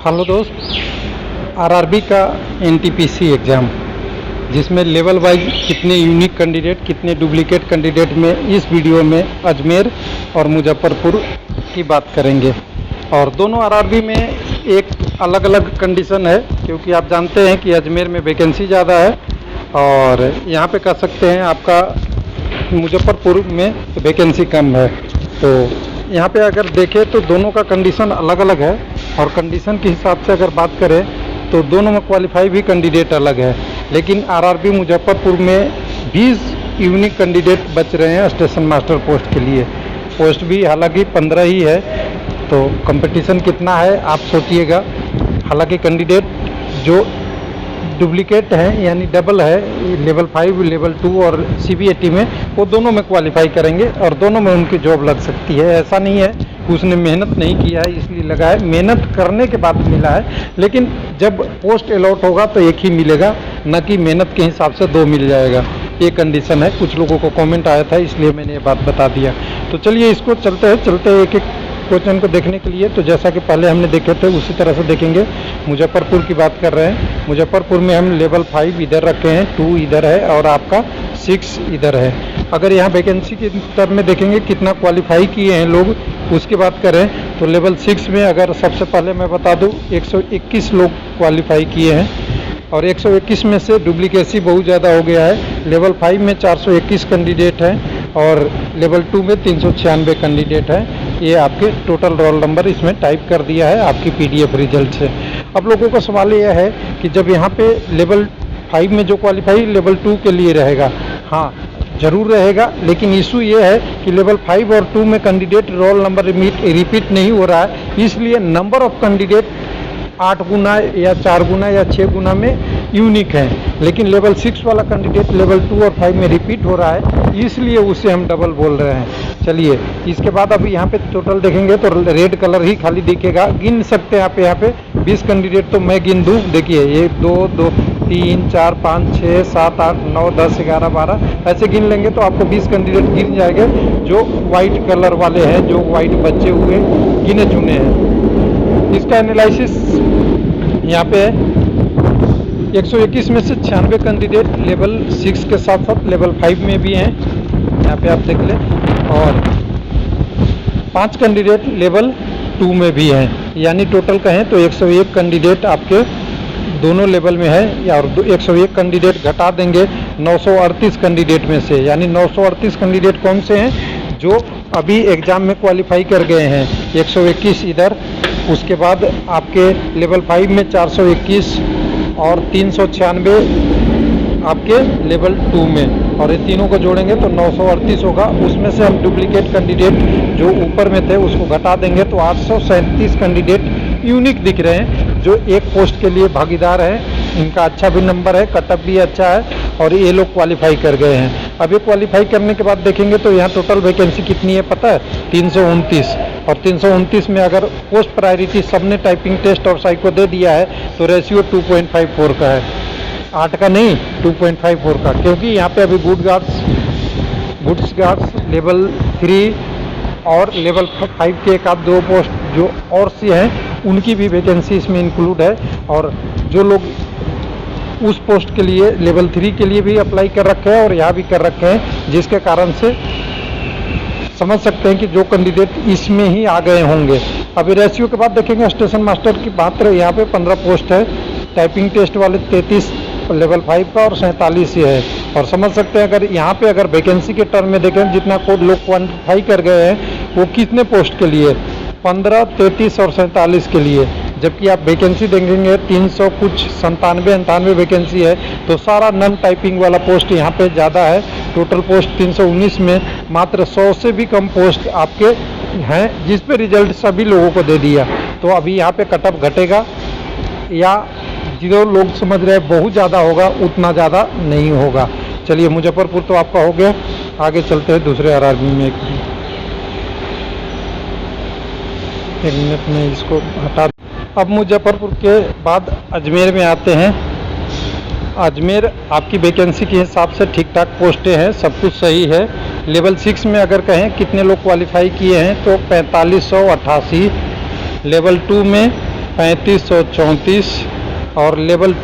Hello दोस्त, RRB का NTPC exam जिसमें लेवल वाइज कितने यूनिक कैंडिडेट कितने डुप्लीकेट कैंडिडेट में इस वीडियो में अजमेर और मुजफ्फरपुर की बात करेंगे। और दोनों आरआरबी में एक अलग अलग कंडीशन है, क्योंकि आप जानते हैं कि अजमेर में वैकेंसी ज़्यादा है और यहाँ पे कह सकते हैं आपका मुजफ्फरपुर में वैकेंसी कम है। तो यहाँ पे अगर देखें तो दोनों का कंडीशन अलग अलग है और कंडीशन के हिसाब से अगर बात करें तो दोनों में क्वालिफाई भी कैंडिडेट अलग है। लेकिन आरआरबी मुजफ्फरपुर में 20 यूनिक कैंडिडेट बच रहे हैं स्टेशन मास्टर पोस्ट के लिए। पोस्ट भी हालांकि 15 ही है, तो कंपटीशन कितना है आप सोचिएगा। हालांकि कैंडिडेट जो डुप्लीकेट हैं यानी डबल है, लेवल 5 लेवल 2 और सीबीएटी में, वो दोनों में क्वालिफाई करेंगे और दोनों में उनकी जॉब लग सकती है। ऐसा नहीं है कि उसने मेहनत नहीं किया है इसलिए लगा है, मेहनत करने के बाद मिला है। लेकिन जब पोस्ट अलॉट होगा तो एक ही मिलेगा, न कि मेहनत के हिसाब से 2 मिल जाएगा। ये कंडीशन है। कुछ लोगों को कमेंट आया था इसलिए मैंने ये बात बता दिया। तो चलिए इसको चलते हैं एक एक क्वेश्चन को देखने के लिए। तो जैसा कि पहले हमने देखे थे उसी तरह से देखेंगे। मुजफ्फरपुर की बात कर रहे हैं। मुजफ्फरपुर में हम लेवल 5 इधर रखे हैं, 2 इधर है और आपका 6 इधर है। अगर यहाँ वैकेंसी के टर्म में देखेंगे कितना क्वालिफाई किए हैं लोग, उसकी बात करें तो लेवल 6 में अगर सबसे पहले मैं बता दूँ 121 लोग क्वालिफाई किए हैं और 121 में से डुप्लीकेसी बहुत ज़्यादा हो गया है। लेवल 5 में 421 कैंडिडेट हैं और लेवल 2 में 396 कैंडिडेट हैं। ये आपके टोटल रोल नंबर इसमें टाइप कर दिया है आपकी पीडीएफ रिजल्ट से। अब लोगों का सवाल यह है कि जब यहाँ पे लेवल 5 में जो क्वालिफाई लेवल 2 के लिए रहेगा, हाँ ज़रूर रहेगा, लेकिन इशू ये है कि लेवल 5 और 2 में कैंडिडेट रोल नंबर रिपीट नहीं हो रहा है, इसलिए नंबर ऑफ कैंडिडेट 8 गुना या 4 गुना या 6 गुना में यूनिक है। लेकिन लेवल 6 वाला कैंडिडेट लेवल 2 और 5 में रिपीट हो रहा है, इसलिए उसे हम डबल बोल रहे हैं। चलिए इसके बाद अभी यहाँ पे टोटल देखेंगे तो रेड कलर ही खाली दिखेगा। गिन सकते हैं आप यहाँ पे 20 कैंडिडेट, तो मैं गिन दूँ। देखिए 1 2 2 3 4 5 6 7 8 9 10 11 12 ऐसे गिन लेंगे तो आपको 20 कैंडिडेट गिन जाएंगे जो वाइट कलर वाले हैं, जो वाइट बचे हुए गिने चुने हैं। इसका एनालिसिस यहाँ पे है। 121 में से 96 कैंडिडेट लेवल 6 के साथ साथ लेवल 5 में भी हैं, यहाँ पे आप देख लें, और 5 कैंडिडेट लेवल 2 में भी हैं। यानी टोटल कहें तो 101 कैंडिडेट आपके दोनों लेवल में है। और 101 कैंडिडेट घटा देंगे 938 कैंडिडेट में से, यानी 938 कैंडिडेट कौन से हैं जो अभी एग्ज़ाम में क्वालिफाई कर गए हैं। 121 इधर, उसके बाद आपके लेवल 5 में 421 और 396 आपके लेवल 2 में, और ये तीनों को जोड़ेंगे तो 938 होगा। उसमें से हम डुप्लीकेट कैंडिडेट जो ऊपर में थे उसको घटा देंगे तो 837 कैंडिडेट यूनिक दिख रहे हैं जो एक पोस्ट के लिए भागीदार हैं। इनका अच्छा भी नंबर है, कटअप भी अच्छा है और ये लोग क्वालिफाई कर गए हैं। अब ये क्वालिफाई करने के बाद देखेंगे तो यहाँ टोटल वैकेंसी कितनी है पता है, 329। और 329 में अगर पोस्ट प्रायोरिटी सबने टाइपिंग टेस्ट और साइको दे दिया है तो रेशियो 2.54 का है, 8 का नहीं 2.54 का। क्योंकि यहाँ पे अभी गुड्स गार्ड्स लेवल 3 और लेवल 5 के एक आध 2 पोस्ट जो और सी हैं उनकी भी वैकेंसी इसमें इंक्लूड है। और जो लोग उस पोस्ट के लिए लेवल 3 के लिए भी अप्लाई कर रखे हैं और यहाँ भी कर रखे हैं, जिसके कारण से समझ सकते हैं कि जो कैंडिडेट इसमें ही आ गए होंगे। अभी रेशियो के बाद देखेंगे स्टेशन मास्टर की मात्र यहाँ पे 15 पोस्ट है, टाइपिंग टेस्ट वाले 33 लेवल 5 का और 47 ही है। और समझ सकते हैं अगर यहाँ पे अगर वैकेंसी के टर्म में देखें जितना कोड लोग क्वालिफाई कर गए हैं वो कितने पोस्ट के लिए, 15 33 और 47 के लिए। जबकि आप वैकेंसी देखेंगे 300 कुछ 97 वैकेंसी है, तो सारा नॉन टाइपिंग वाला पोस्ट यहाँ पे ज़्यादा है। टोटल पोस्ट 319 में मात्र 100 से भी कम पोस्ट आपके हैं, जिस पे रिजल्ट सभी लोगों को दे दिया। तो अभी यहाँ पे कटअप घटेगा या जो लोग समझ रहे हैं बहुत ज़्यादा होगा, उतना ज़्यादा नहीं होगा। चलिए मुजफ्फरपुर तो आपका हो गया, आगे चलते हैं दूसरे आरआरबी में। एक मिनट में इसको हटा। अब मुजफ्फरपुर के बाद अजमेर में आते हैं। अजमेर आपकी वैकेंसी के हिसाब से ठीक ठाक पोस्टें हैं, सब कुछ सही है। लेवल 6 में अगर कहें कितने लोग क्वालिफाई किए हैं तो 4588, लेवल 2 में 3534 और लेवल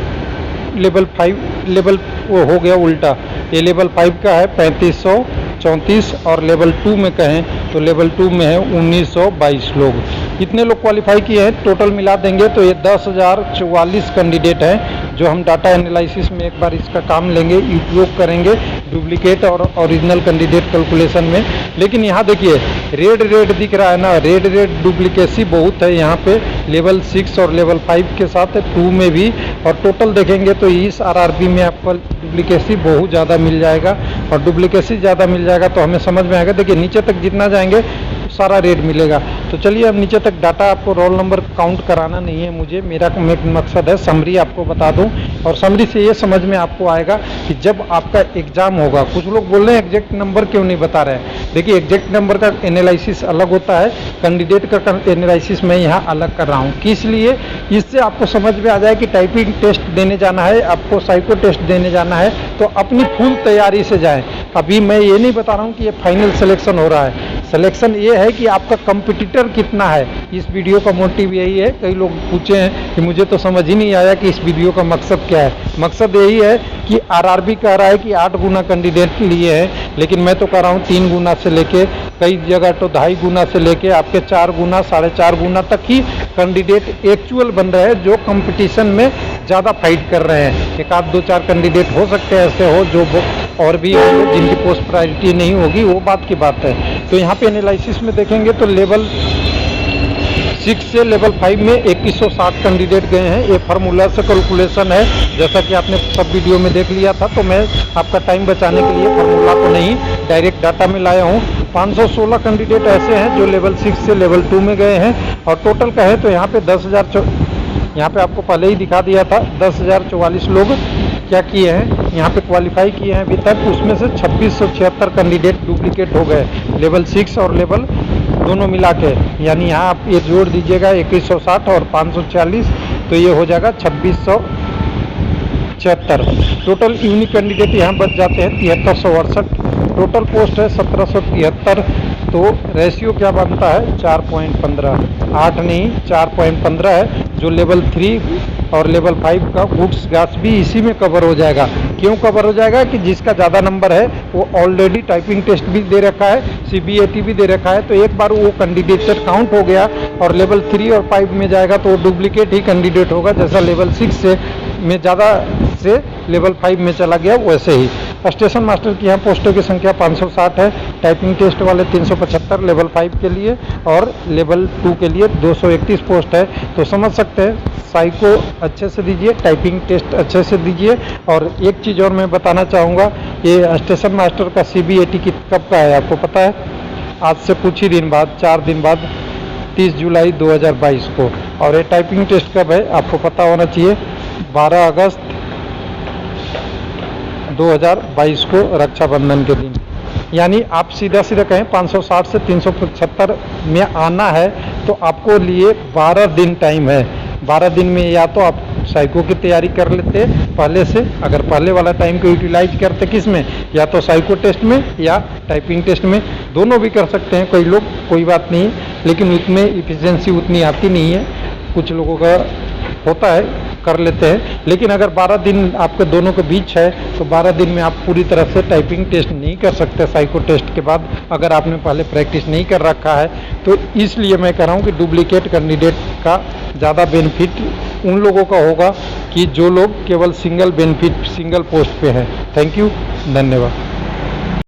5 वो हो गया उल्टा, ये लेवल 5 का है 3534 और लेवल 2 में कहें तो लेवल 2 में है 1922 लोग। इतने लोग क्वालिफाई किए हैं, टोटल मिला देंगे तो ये 10,044 कैंडिडेट हैं जो हम डाटा एनालिसिस में एक बार इसका काम लेंगे, उपयोग करेंगे डुप्लीकेट और ओरिजिनल कैंडिडेट कैलकुलेशन में। लेकिन यहाँ देखिए रेड दिख रहा है ना, रेड डुप्लीकेसी बहुत है यहाँ पे लेवल 6 और लेवल 5 के साथ 2 में भी, और टोटल देखेंगे तो इस आरआरबी में आपको डुप्लीकेसी बहुत ज़्यादा मिल जाएगा, और डुप्लीकेसी ज़्यादा मिल जाएगा तो हमें समझ में आएगा। देखिए नीचे तक जितना जाएंगे सारा रेड मिलेगा। तो चलिए अब नीचे तक डाटा, आपको रोल नंबर काउंट कराना नहीं है मुझे, मेरा मकसद है समरी आपको बता दूं, और समरी से ये समझ में आपको आएगा कि जब आपका एग्जाम होगा। कुछ लोग बोल रहे हैं एग्जैक्ट नंबर क्यों नहीं बता रहे हैं। देखिए एग्जैक्ट नंबर का एनालिसिस अलग होता है, कैंडिडेट का एनालिसिस मैं यहाँ अलग कर रहा हूँ। किस लिए? इससे आपको समझ में आ जाए कि टाइपिंग टेस्ट देने जाना है, आपको साइको टेस्ट देने जाना है तो अपनी फुल तैयारी से जाएँ। अभी मैं ये नहीं बता रहा हूँ कि ये फाइनल सिलेक्शन हो रहा है, सिलेक्शन ये है कि आपका कंपटीटर कितना है। इस वीडियो का मोटिव यही है। कई लोग पूछे हैं कि मुझे तो समझ ही नहीं आया कि इस वीडियो का मकसद क्या है। मकसद यही है कि आरआरबी कह रहा है कि 8 गुना कैंडिडेट लिए हैं, लेकिन मैं तो कह रहा हूँ 3 गुना से लेके, कई जगह तो 2.5 गुना से लेके आपके 4 गुना 4.5 गुना तक ही कैंडिडेट एक्चुअल बन रहे हैं जो कंपटीशन में ज़्यादा फाइट कर रहे हैं। एक आध 2-4 कैंडिडेट हो सकते हैं ऐसे हो जो और भी होंगे जिनकी पोस्ट प्रायोरिटी नहीं होगी, वो बात की बात है। तो यहाँ पे एनालिसिस में देखेंगे तो लेवल 6 से लेवल 5 में 2160 कैंडिडेट गए हैं। ये फार्मूला से कैलकुलेशन है, जैसा कि आपने सब वीडियो में देख लिया था, तो मैं आपका टाइम बचाने के लिए फार्मूला को नहीं डायरेक्ट डाटा में लाया हूँ। 516 कैंडिडेट ऐसे हैं जो लेवल 6 से लेवल 2 में गए हैं, और टोटल का है तो यहाँ पे 10,000, यहाँ पे आपको पहले ही दिखा दिया था 10,044 लोग क्या किए हैं, यहाँ पे क्वालिफाई किए हैं अभी तक। उसमें से 2676 कैंडिडेट डुप्लीकेट हो गए, लेवल 6 और लेवल दोनों मिला के। यानी यहाँ आप ये जोड़ दीजिएगा 2160 और 540 तो ये हो जाएगा 2676। टोटल यूनिक कैंडिडेट यहाँ बच जाते हैं 7368। टोटल पोस्ट है 1773। तो रेशियो क्या बनता है 4.15, 8 नहीं 4.15 है, जो लेवल 3 और लेवल 5 का गुड्स गैस भी इसी में कवर हो जाएगा। क्यों कवर हो जाएगा? कि जिसका ज़्यादा नंबर है वो ऑलरेडी टाइपिंग टेस्ट भी दे रखा है, CBAT भी दे रखा है, तो एक बार वो कैंडिडेट काउंट हो गया और लेवल 3 और 5 में जाएगा तो वो डुप्लीकेट ही कैंडिडेट होगा। जैसा लेवल 6 से में ज़्यादा से लेवल 5 में चला गया वैसे ही। स्टेशन मास्टर की यहाँ पोस्टों की संख्या 560 है, टाइपिंग टेस्ट वाले 375 लेवल 5 के लिए, और लेवल 2 के लिए 231 पोस्ट है। तो समझ सकते हैं, साइको अच्छे से दीजिए, टाइपिंग टेस्ट अच्छे से दीजिए। और एक चीज़ और मैं बताना चाहूँगा, ये स्टेशन मास्टर का CBAT कब का है आपको पता है? आज से कुछ ही दिन बाद, 4 दिन बाद 30 जुलाई 2022 को। और ये टाइपिंग टेस्ट कब है आपको पता होना चाहिए, 12 अगस्त 2022 को, रक्षाबंधन के दिन। यानी आप सीधा कहें 560 से 375 में आना है तो आपको लिए 12 दिन टाइम है। 12 दिन में या तो आप साइको की तैयारी कर लेते पहले से, अगर पहले वाला टाइम को यूटिलाइज करते किस में, या तो साइको टेस्ट में या टाइपिंग टेस्ट में, दोनों भी कर सकते हैं कई लोग, कोई बात नहीं, लेकिन उसमें इफिशिएंसी उतनी आती नहीं है। कुछ लोगों का होता है, कर लेते हैं। लेकिन अगर 12 दिन आपके दोनों के बीच है तो 12 दिन में आप पूरी तरह से टाइपिंग टेस्ट नहीं कर सकते साइको टेस्ट के बाद, अगर आपने पहले प्रैक्टिस नहीं कर रखा है। तो इसलिए मैं कह रहा हूँ कि डुप्लीकेट कैंडिडेट का ज़्यादा बेनिफिट उन लोगों का होगा कि जो लोग केवल सिंगल बेनिफिट, सिंगल पोस्ट पे हैं। थैंक यू, धन्यवाद।